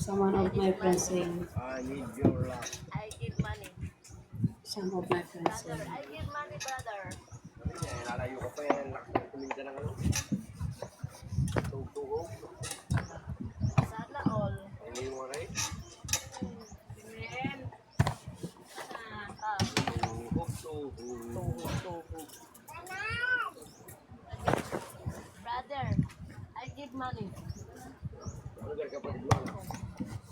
Someone of my friends saying, I need your love. I give money. some of my friends Brother, saying, I give money, brother. Sabi niya, lalayo ka pa yan. Kuminta ng ano. Tugtugog. Sana all. Hindi mo rin. Ah, Tugtugog, tugtugog. tuhog. Brother, I give money. Ano dyan kapatid mo? Ano?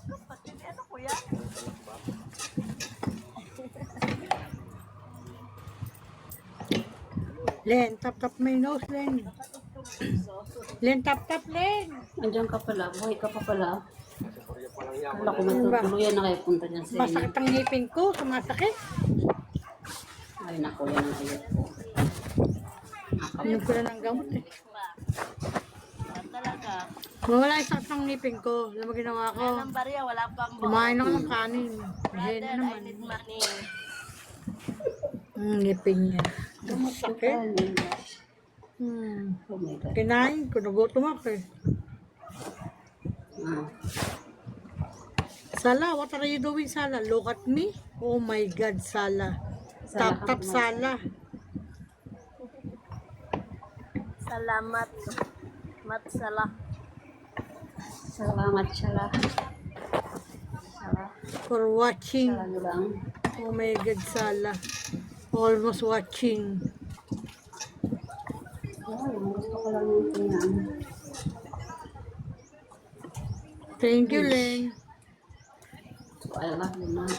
Kapatid, ano kuya? Len, tap may nose, Len. Len, tap, Len. andiyan ka pala, buhay ka pa pala. Sa Korea pa lang yan. Kala ko matutuluyan na kayo punta dyan sa inyo. Masakit ang ngipin ko, sumasakit. Ay, naku, yan ang ayot ko. Inom ko na ng gamot eh. Yan talaga. Wala yung sakit ng ngipin ko. Alam mo ginawa ko? Yan ang barya, wala pang Kumain ako ng kanin. Brother, Hen I naman. need money. Ngipin niya. Sakit. Oh my God. Kinain ko, nagutom ako eh. Ah. Sala, what are you doing, Sala? Look at me. Oh my God, Sala. Sala Tap, ka Sala. Salamat. Matsala. Salamat, Shala. Shala. For watching. Shala nyo lang. Oh my God, Sala. Almost watching. Ay, gusto ko lang yung tingnan. Thank you, Len. So, I love you, ma.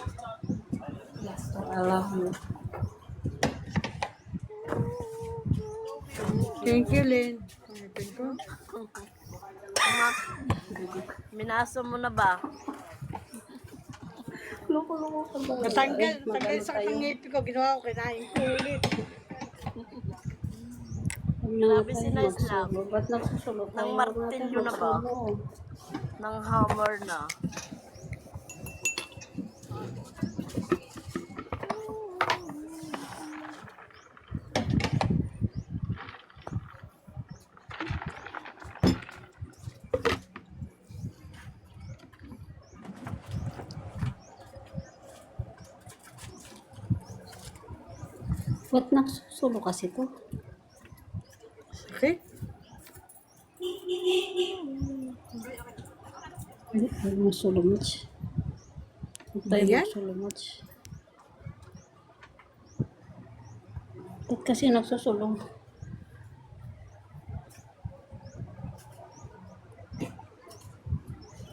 Yes, so I love you. Thank you, Len. Ngipin ko. Minaso mo na ba? Loko-loko ka ba? Natanggal sa ngipin ko. Ginawa ko, kinain ko ulit. Grabe si Nice Love. Ba't nagsusulot? Nang martilyo na ba? Nang hammer na. Ba't nagsusulo kasi to? Okay? Hindi, huwag mo sulumot. Huwag tayo Ayan. magsulumot. Ba't kasi nagsusulong?